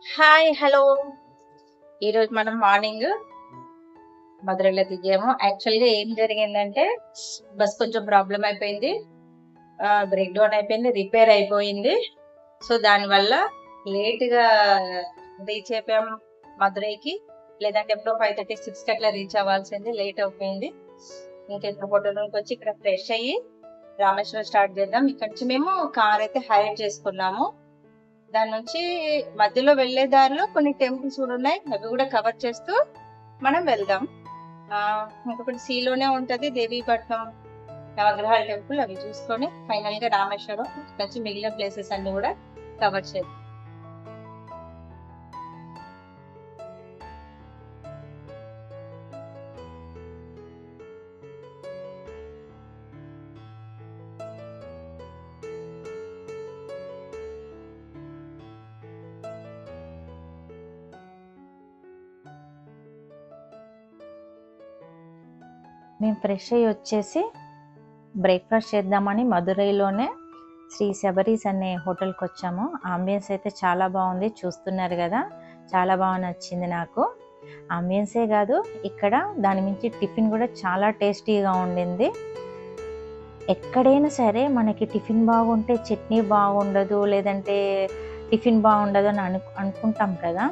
Hi! Hello! ఈరోజు మనం morning మధురైలో దిగాము. యాక్చువల్‌గా ఏం జరిగిందంటే, బస్ కొంచెం ప్రాబ్లమ్ అయిపోయింది. బ్రేక్ డౌన్ అయిపోయింది. రిపేర్ అయిపోయింది. సో, దానివల్ల లేట్‌గా రీచ్ అయిపోయాం మధురైకి. లేదంటే ఎప్పుడో 5:30, 6కి అట్లా రీచ్ అవ్వాల్సింది. లేట్ అయిపోయింది. ఇంకెక్కడ హోటల్ రూమ్‌కొచ్చి ఇక్కడ ఫ్రెష్ అయ్యి రామేశ్వరం స్టార్ట్ చేద్దాం. ఇక్కడ నుంచి మేము కార్ అయితే హైర్ చేసుకున్నాము. దాని నుంచి మధ్యలో వెళ్ళే దారిలో కొన్ని టెంపుల్స్ కూడా ఉన్నాయి. అవి కూడా కవర్ చేస్తూ మనం వెళ్దాం. ఇంకొకటి సీలోనే ఉంటది దేవీపట్నం నవగ్రహాల టెంపుల్. అవి చూసుకొని ఫైనల్ గా రామేశ్వరం నుంచి మిగిలిన ప్లేసెస్ అన్ని కూడా కవర్ చేద్దాం. మేము ఫ్రెష్ అయ్యి వచ్చేసి బ్రేక్ఫాస్ట్ చేద్దామని మదురైలోనే శ్రీ శబరీస్ అనే హోటల్కి వచ్చాము. ఆంబియన్స్ అయితే చాలా బాగుంది, చూస్తున్నారు కదా, చాలా బాగా నచ్చింది నాకు. ఆంబియన్సే కాదు, ఇక్కడ దాని మించి టిఫిన్ కూడా చాలా టేస్టీగా ఉండింది. ఎక్కడైనా సరే మనకి టిఫిన్ బాగుంటే చట్నీ బాగుండదు, లేదంటే టిఫిన్ బాగుండదు అని అనుకుంటాం కదా,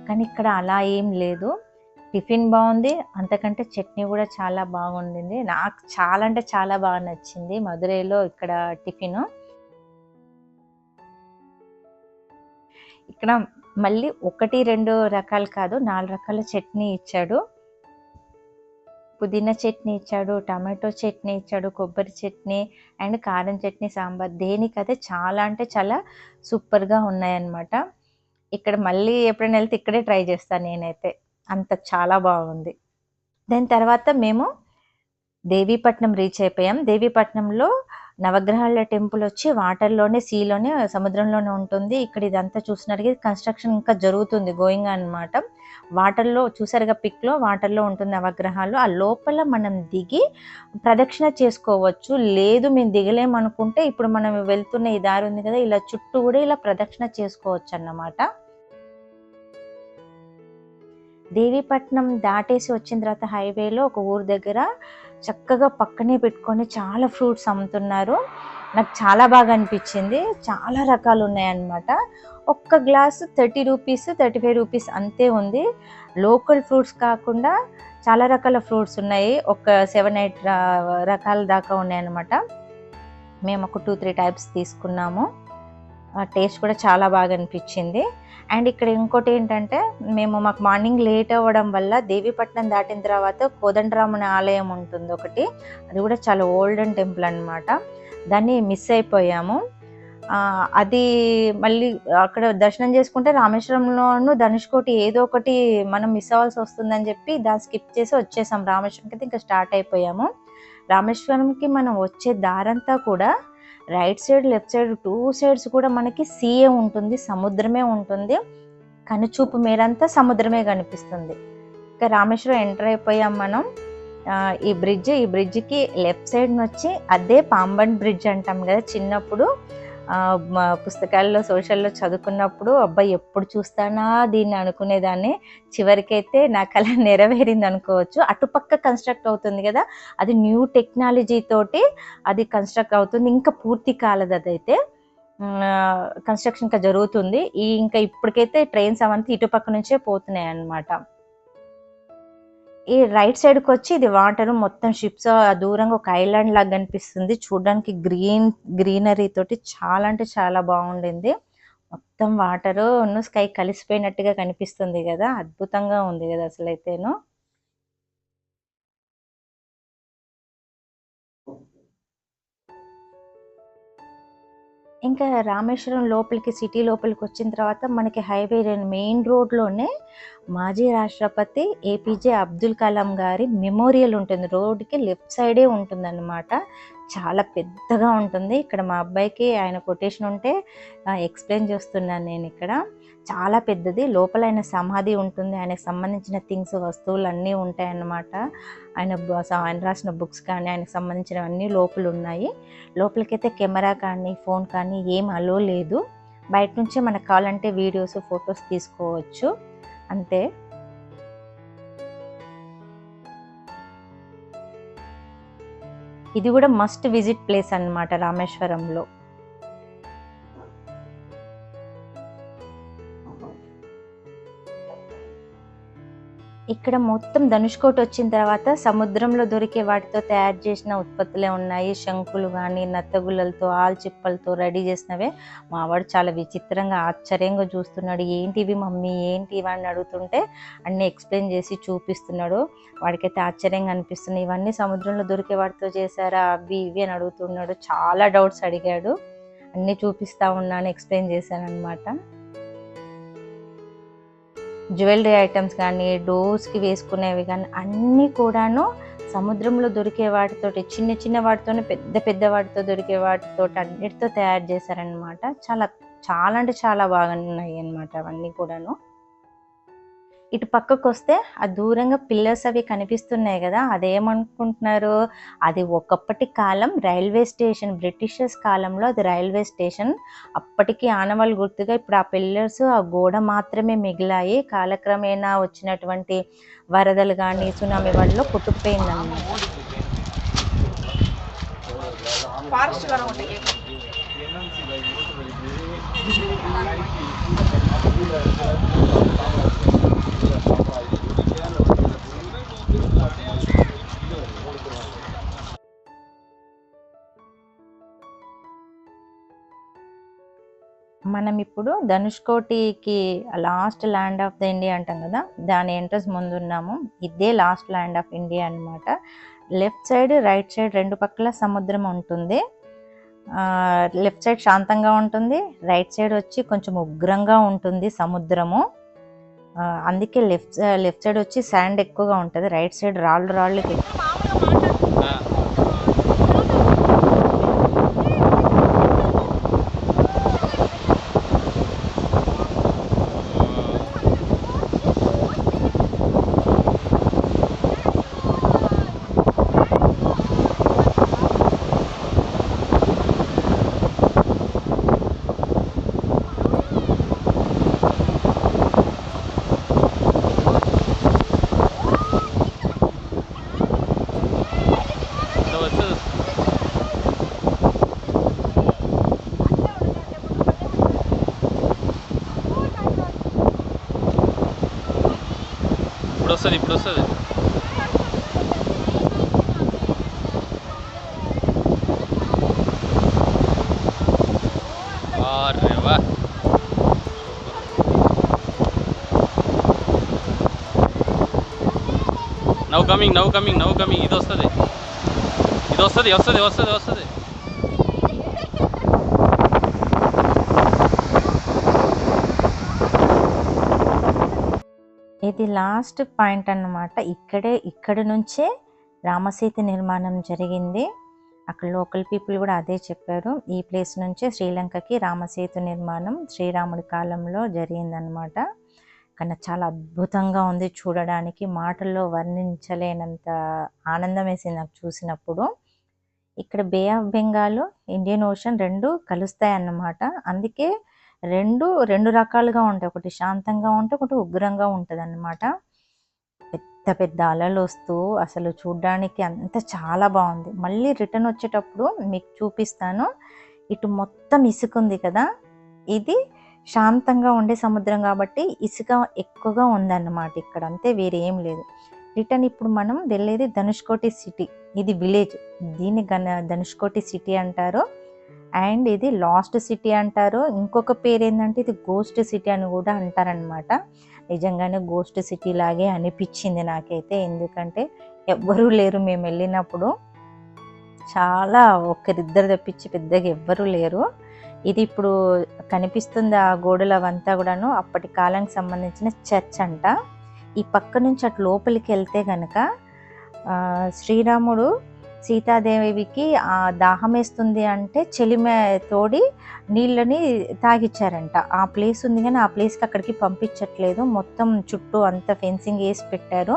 కానీ ఇక్కడ అలా ఏం లేదు. టిఫిన్ బాగుంది, అంతకంటే చట్నీ కూడా చాలా బాగుండింది. నాకు చాలా అంటే చాలా బాగా నచ్చింది మదురైలో ఇక్కడ టిఫిన్. ఇక్కడ మళ్ళీ 1-2 రకాలు కాదు, 4 రకాల చట్నీ ఇచ్చాడు. పుదీనా చట్నీ ఇచ్చాడు, టమాటో చట్నీ ఇచ్చాడు, కొబ్బరి చట్నీ అండ్ కారం చట్నీ, సాంబార్. దేనికైతే చాలా అంటే చాలా సూపర్గా ఉన్నాయన్నమాట. ఇక్కడ మళ్ళీ ఎప్పుడైనా వెళ్తే ఇక్కడే ట్రై చేస్తాను నేనైతే, అంత చాలా బాగుంది. దాని తర్వాత మేము దేవీపట్నం రీచ్ అయిపోయాం. దేవీపట్నంలో నవగ్రహాల టెంపుల్ వచ్చి వాటర్లోనే, సీలోనే, సముద్రంలోనే ఉంటుంది. ఇక్కడ ఇదంతా చూసినట్టుగా కన్స్ట్రక్షన్ ఇంకా జరుగుతుంది, గోయింగ్ అనమాట. వాటర్లో చూసారుగా పిక్లో, వాటర్లో ఉంటుంది నవగ్రహాలు. ఆ లోపల మనం దిగి ప్రదక్షిణ చేసుకోవచ్చు. లేదు మేము దిగలేమనుకుంటే ఇప్పుడు మనం వెళ్తున్న ఈ దారి ఉంది కదా, ఇలా చుట్టూ కూడా ఇలా ప్రదక్షిణ చేసుకోవచ్చు అన్నమాట. దేవీపట్నం దాటేసి వచ్చిన తర్వాత హైవేలో ఒక ఊరు దగ్గర చక్కగా పక్కనే పెట్టుకొని చాలా ఫ్రూట్స్ అమ్ముతున్నారు. నాకు చాలా బాగా అనిపించింది. చాలా రకాలు ఉన్నాయన్నమాట. ఒక్క గ్లాసు 30 రూపీస్, 35 రూపీస్ అంతే ఉంది. లోకల్ ఫ్రూట్స్ కాకుండా చాలా రకాల ఫ్రూట్స్ ఉన్నాయి. ఒక 7-8 రకాల దాకా ఉన్నాయన్నమాట. మేము ఒక 2-3 టైప్స్ తీసుకున్నాము. టేస్ట్ కూడా చాలా బాగా అనిపించింది. అండ్ ఇక్కడ ఇంకోటి ఏంటంటే, మాకు మార్నింగ్ లేట్ అవ్వడం వల్ల దేవీపట్నం దాటిన తర్వాత కోదండరాముని ఆలయం ఉంటుంది ఒకటి, అది కూడా చాలా ఓల్డెన్ టెంపుల్ అనమాట. దాన్ని మిస్ అయిపోయాము. అది మళ్ళీ అక్కడ దర్శనం చేసుకుంటే రామేశ్వరంలోను ధనుష్కోటి ఏదో ఒకటి మనం మిస్ అవ్వాల్సి వస్తుందని చెప్పి దాన్ని స్కిప్ చేసి వచ్చేసాం. రామేశ్వరంకి అయితే ఇంకా స్టార్ట్ అయిపోయాము. రామేశ్వరంకి మనం వచ్చే దారంతా కూడా right side, left side 2 sides కూడా మనకి సీయే ఉంటుంది, సముద్రమే ఉంటుంది. కనుచూపు మేరంతా సముద్రమే కనిపిస్తుంది. ఇంకా రామేశ్వరం ఎంటర్ అయిపోయాం మనం. ఈ బ్రిడ్జికి లెఫ్ట్ సైడ్ వచ్చి అదే పాంబన్ బ్రిడ్జ్ అంటాం కదా. చిన్నప్పుడు పుస్తకాల్లో, సోషల్లో చదువుకున్నప్పుడు అబ్బాయి ఎప్పుడు చూస్తానా దీన్ని అనుకునేదాన్ని. చివరికైతే నా కళ నెరవేరింది అనుకోవచ్చు. అటుపక్క కన్స్ట్రక్ట్ అవుతుంది కదా, అది న్యూ టెక్నాలజీ తోటి అది కన్స్ట్రక్ట్ అవుతుంది. ఇంకా పూర్తి కాలేదు, అదైతే కన్స్ట్రక్షన్ ఇంకా జరుగుతుంది. ఇంకా ఇప్పటికైతే ట్రైన్స్ అవంతా ఇటుపక్క నుంచే పోతున్నాయి అన్నమాట. ఈ రైట్ సైడ్కి వచ్చి ఇది వాటర్, మొత్తం షిప్స్, దూరంగా ఒక ఐలాండ్ లాగా కనిపిస్తుంది. చూడడానికి గ్రీనరీ తోటి చాలా అంటే చాలా బాగుండింది. మొత్తం వాటర్ స్కై కలిసిపోయినట్టుగా కనిపిస్తుంది కదా, అద్భుతంగా ఉంది కదా అసలు అయితేను. ఇంకా రామేశ్వరం లోపలికి, సిటీ లోపలికి వచ్చిన తర్వాత మనకి హైవే మెయిన్ రోడ్లోనే మాజీ రాష్ట్రపతి ఏపీజే అబ్దుల్ కలాం గారి మెమోరియల్ ఉంటుంది. రోడ్డుకి లెఫ్ట్ సైడే ఉంటుంది అన్నమాట. చాలా పెద్దగా ఉంటుంది. ఇక్కడ మా అబ్బాయికి ఆయన కొటేషన్ ఉంటే ఎక్స్ప్లెయిన్ చేస్తున్నాను నేను. ఇక్కడ చాలా పెద్దది. లోపల ఆయన సమాధి ఉంటుంది, ఆయనకు సంబంధించిన థింగ్స్, వస్తువులు అన్నీ ఉంటాయన్నమాట. ఆయన రాసిన బుక్స్ కానీ ఆయనకు సంబంధించినవన్నీ లోపల ఉన్నాయి. లోపలికైతే కెమెరా కానీ ఫోన్ కానీ ఏం అలో లేదు. బయట నుంచే మనకు కావాలంటే వీడియోస్ ఫొటోస్ తీసుకోవచ్చు అంతే. ఇది కూడా మస్ట్ విజిట్ ప్లేస్ అన్నమాట రామేశ్వరంలో. ఇక్కడ మొత్తం ధనుష్కోటి వచ్చిన తర్వాత సముద్రంలో దొరికే వాటితో తయారు చేసిన ఉత్పత్తులే ఉన్నాయి. శంకులు కానీ నత్తగుల్లలతో ఆల్చిప్పలతో రెడీ చేసినవే. మావాడు చాలా విచిత్రంగా ఆశ్చర్యంగా చూస్తున్నాడు. ఏంటివి మమ్మీ ఏంటి ఇవి అని అడుగుతుంటే అన్నీ ఎక్స్ప్లెయిన్ చేసి చూపిస్తున్నాడు. వాడికైతే ఆశ్చర్యంగా అనిపిస్తుంది. ఇవన్నీ సముద్రంలో దొరికే వాటితో చేశారా అవి ఇవి అని అడుగుతున్నాడు. చాలా డౌట్స్ అడిగాడు. అన్నీ చూపిస్తా ఉన్నాను, ఎక్స్ప్లెయిన్ చేశాను అనమాట. జ్యువెలరీ ఐటమ్స్ కానీ డోర్స్కి వేసుకునేవి కానీ అన్నీ కూడాను సముద్రంలో దొరికే వాటితోటి, చిన్న చిన్న వాటితోనే పెద్ద పెద్ద వాటితో దొరికే వాటితో అన్నిటితో తయారు చేశారనమాట. చాలా చాలా అంటే చాలా బాగా ఉన్నాయి అన్నమాట అవన్నీ కూడాను. ఇటు పక్కకు వస్తే ఆ దూరంగా పిల్లర్స్ అవి కనిపిస్తున్నాయి కదా, అదేమనుకుంటున్నారు, అది ఒకప్పటి కాలం రైల్వే స్టేషన్, బ్రిటిషర్స్ కాలంలో అది రైల్వే స్టేషన్. అప్పటికి ఆనవాళ్ళు గుర్తుగా ఇప్పుడు ఆ పిల్లర్స్, ఆ గోడ మాత్రమే మిగిలాయి. కాలక్రమేణా వచ్చినటువంటి వరదలు కానీ సునామీ వల్ల కొట్టుకుపోయిందన్నమాట. మనం ఇప్పుడు ధనుష్కోటికి last land of the India అంటాం కదా, దాని ఎంట్రన్స్ ముందు ఉన్నాము. ఇదే లాస్ట్ ల్యాండ్ ఆఫ్ ఇండియా అన్నమాట. లెఫ్ట్ సైడ్ రైట్ సైడ్ రెండు పక్కల సముద్రం ఉంటుంది. లెఫ్ట్ సైడ్ శాంతంగా ఉంటుంది, రైట్ సైడ్ వచ్చి కొంచెం ఉగ్రంగా ఉంటుంది సముద్రము. అందుకే లెఫ్ట్ సైడ్ వచ్చి శాండ్ ఎక్కువగా ఉంటుంది, రైట్ సైడ్ రాళ్ళు ఇప్పుడు వస్తుంది. వా నవ్ కమింగ్. ఇది వస్తుంది. ఇది లాస్ట్ పాయింట్ అన్నమాట. ఇక్కడ నుంచే రామసేతు నిర్మాణం జరిగింది. అక్కడ లోకల్ పీపుల్ కూడా అదే చెప్పారు. ఈ ప్లేస్ నుంచే శ్రీలంకకి రామసేతు నిర్మాణం శ్రీరాముడి కాలంలో జరిగిందనమాట. కానీ చాలా అద్భుతంగా ఉంది చూడడానికి, మాటల్లో వర్ణించలేనంత ఆనందం వేసింది నాకు చూసినప్పుడు. ఇక్కడ బే ఆఫ్ బెంగాల్, ఇండియన్ ఓషన్ రెండు కలుస్తాయి అన్నమాట. అందుకే రెండు రకాలుగా ఉంటాయి. ఒకటి శాంతంగా ఉంటే ఒకటి ఉగ్రంగా ఉంటుంది అన్నమాట. పెద్ద పెద్ద అలలు వస్తూ అసలు చూడ్డానికి అంత చాలా బాగుంది. మళ్ళీ రిటర్న్ వచ్చేటప్పుడు మీకు చూపిస్తాను. ఇటు మొత్తం ఇసుక ఉంది కదా, ఇది శాంతంగా ఉండే సముద్రం కాబట్టి ఇసుక ఎక్కువగా ఉందన్నమాట ఇక్కడ, అంతే, వేరే ఏం లేదు. రిటర్న్ ఇప్పుడు మనం వెళ్ళేది ధనుష్కోటి సిటీ. ఇది విలేజ్, దీన్ని ధనుష్కోటి సిటీ అంటారు. అండ్ ఇది లాస్ట్ సిటీ అంటారు. ఇంకొక పేరు ఏంటంటే ఇది గోస్ట్ సిటీ అని కూడా అంటారనమాట. నిజంగానే గోస్ట్ సిటీ లాగే అనిపించింది నాకైతే, ఎందుకంటే ఎవ్వరూ లేరు మేము వెళ్ళినప్పుడు. చాలా ఒకరిద్దరు తప్పించి పెద్దగా ఎవ్వరూ లేరు. ఇది ఇప్పుడు కనిపిస్తుంది ఆ గోడలు అవంతా కూడాను అప్పటి కాలానికి సంబంధించిన చర్చ్ అంట. ఈ పక్క నుంచి అటు లోపలికి వెళ్తే గనక శ్రీరాముడు సీతాదేవికి దాహం వేస్తుంది అంటే చెలిమే తోడి నీళ్ళని తాగిచ్చారంట. ఆ ప్లేస్ ఉంది కానీ ఆ ప్లేస్కి అక్కడికి పంపించట్లేదు. మొత్తం చుట్టూ అంతా ఫెన్సింగ్ వేసి పెట్టారు.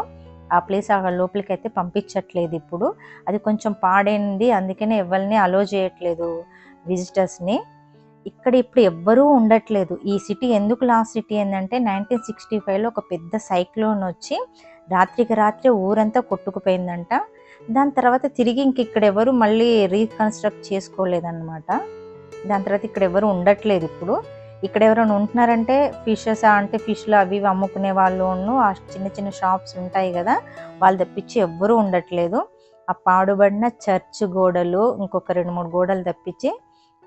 ఆ ప్లేస్ ఆ లోపలికి అయితే పంపించట్లేదు ఇప్పుడు. అది కొంచెం పాడైంది, అందుకనే ఎవరిని అలో చేయట్లేదు విజిటర్స్ని. ఇక్కడ ఇప్పుడు ఎవ్వరూ ఉండట్లేదు. ఈ సిటీ ఎందుకు లాస్ట్ సిటీ ఏంటంటే 1965లో ఒక పెద్ద సైక్లోన్ వచ్చి రాత్రికి రాత్రే ఊరంతా కొట్టుకుపోయిందంట. దాని తర్వాత తిరిగి ఇక్కడ ఎవరు మళ్ళీ రీకన్స్ట్రక్ట్ చేసుకోలేదన్నమాట. దాని తర్వాత ఇక్కడ ఎవరు ఉండట్లేదు. ఇప్పుడు ఇక్కడ ఎవరైనా ఉంటున్నారంటే ఫిషెస్ అంటే ఫిష్లు అవి ఇవి అమ్ముకునే వాళ్ళు ఆ చిన్న చిన్న షాప్స్ ఉంటాయి కదా, వాళ్ళు తప్పించి ఎవ్వరూ ఉండట్లేదు. ఆ పాడుబడిన చర్చ్ గోడలు ఇంకొక 2-3 గోడలు తప్పించి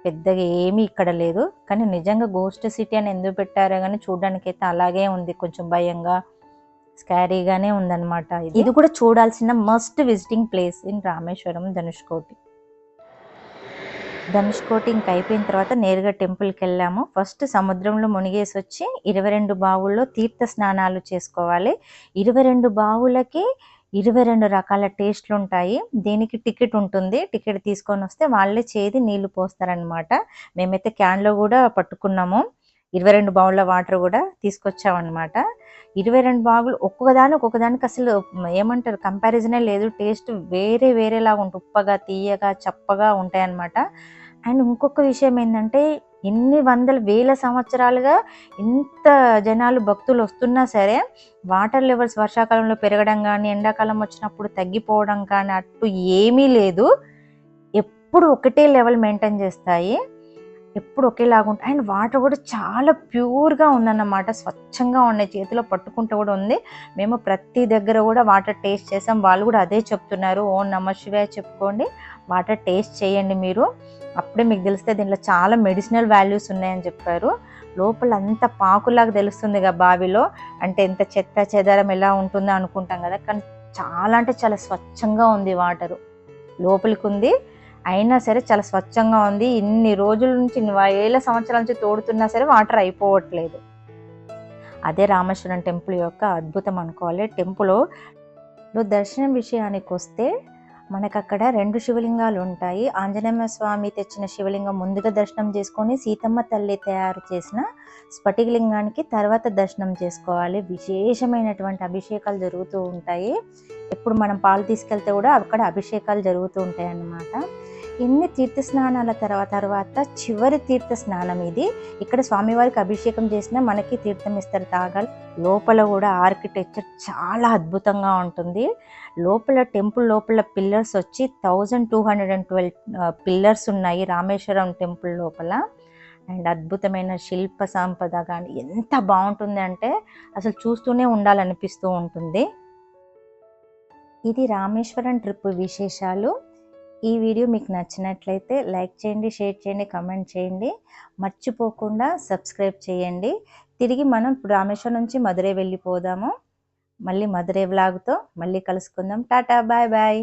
పెద్దగా ఏమీ ఇక్కడ లేదు. కానీ నిజంగా గోస్ట్ సిటీ అని ఎందుకు పెట్టారో కానీ చూడడానికి అయితే అలాగే ఉంది, కొంచెం భయంగా స్కారీగానే ఉందన్నమాట. ఇది కూడా చూడాల్సిన must visiting place in Rameswaram Dhanushkodi. Dhanushkodi ఇంక అయిపోయిన తర్వాత నేరుగా టెంపుల్కి వెళ్ళాము. ఫస్ట్ సముద్రంలో మునిగేసి వచ్చి 22 బావుల్లో తీర్థ స్నానాలు చేసుకోవాలి. 22 బావులకి 22 రకాల టేస్ట్లు ఉంటాయి. దీనికి టికెట్ ఉంటుంది. టికెట్ తీసుకొని వస్తే వాళ్ళే చేది నీళ్లు పోస్తారనమాట. మేమైతే క్యాన్లో కూడా పట్టుకున్నాము. 22 బావుల వాటర్ కూడా తీసుకొచ్చామన్నమాట. 22 బావులు ఒక్కొక్కదానికి అసలు ఏమంటారు కంపారిజనే లేదు. టేస్ట్ వేరేలాగా ఉంటుంది. ఉప్పగా, తీయగా, చప్పగా ఉంటాయన్నమాట. అండ్ ఇంకొక విషయం ఏంటంటే ఎన్ని వందల వేల సంవత్సరాలుగా ఇంత జనాలు భక్తులు వస్తున్నా సరే వాటర్ లెవెల్స్ వర్షాకాలంలో పెరగడం కానీ ఎండాకాలం వచ్చినప్పుడు తగ్గిపోవడం కానీ అటు ఏమీ లేదు. ఎప్పుడు ఒకటే లెవెల్ మెయింటైన్ చేస్తాయి, ఎప్పుడు ఒకేలాగా ఉంటాయి. అండ్ వాటర్ కూడా చాలా ప్యూర్గా ఉందన్నమాట, స్వచ్ఛంగా ఉన్నాయి, చేతిలో పట్టుకుంటూ కూడా ఉంది. మేము ప్రతి దగ్గర కూడా వాటర్ టేస్ట్ చేసాం. వాళ్ళు కూడా అదే చెప్తున్నారు, ఓం నమః శివాయ చెప్పుకోండి, వాటర్ టేస్ట్ చేయండి మీరు, అప్పుడే మీకు తెలిస్తే దీంట్లో చాలా మెడిసినల్ వాల్యూస్ ఉన్నాయని చెప్పారు. లోపల అంత పాకులాగా తెలుస్తుందిగా బావిలో, అంటే ఎంత చెత్త చెదారం ఎలా ఉంటుందో అనుకుంటాం కదా, కానీ చాలా అంటే చాలా స్వచ్ఛంగా ఉంది వాటరు. లోపలికి ఉంది అయినా సరే చాలా స్వచ్ఛంగా ఉంది. ఇన్ని రోజుల నుంచి, ఇన్ని వేల సంవత్సరాల నుంచి తోడుతున్నా సరే వాటర్ అయిపోవట్లేదు. అదే రామేశ్వరం టెంపుల్ యొక్క అద్భుతం అనుకోవాలి. టెంపుల్ దర్శనం విషయానికి వస్తే మనకు అక్కడ 2 శివలింగాలు ఉంటాయి. ఆంజనేయ స్వామి తెచ్చిన శివలింగం ముందుగా దర్శనం చేసుకొని సీతమ్మ తల్లి తయారు చేసిన స్ఫటికలింగానికి తర్వాత దర్శనం చేసుకోవాలి. విశేషమైనటువంటి అభిషేకాలు జరుగుతూ ఉంటాయి. ఎప్పుడు మనం పాలు తీసుకెళ్తే కూడా అక్కడ అభిషేకాలు జరుగుతూ ఉంటాయి అన్నమాట. ఎన్ని తీర్థ స్నానాల తర్వాత చివరి తీర్థ స్నానం ఇది. ఇక్కడ స్వామివారికి అభిషేకం చేసినా మనకి తీర్థం ఇస్తారు తాగాలి. లోపల కూడా ఆర్కిటెక్చర్ చాలా అద్భుతంగా ఉంటుంది. లోపల టెంపుల్ లోపల పిల్లర్స్ వచ్చి 1212 పిల్లర్స్ ఉన్నాయి రామేశ్వరం టెంపుల్ లోపల. అండ్ అద్భుతమైన శిల్ప సంపద కానీ ఎంత బాగుంటుంది అంటే అసలు చూస్తూనే ఉండాలనిపిస్తూ ఉంటుంది. ఇది రామేశ్వరం ట్రిప్ విశేషాలు. ఈ వీడియో మీకు నచ్చినట్లయితే లైక్ చేయండి, షేర్ చేయండి, కామెంట్ చేయండి, మర్చిపోకుండా సబ్స్క్రైబ్ చేయండి. తిరిగి మనం రామేశ్వరం నుంచి మధురై వెళ్ళిపోదాము. మళ్ళీ మధురై వ్లాగ్తో మళ్ళీ కలుసుకుందాం. Tata, bye bye.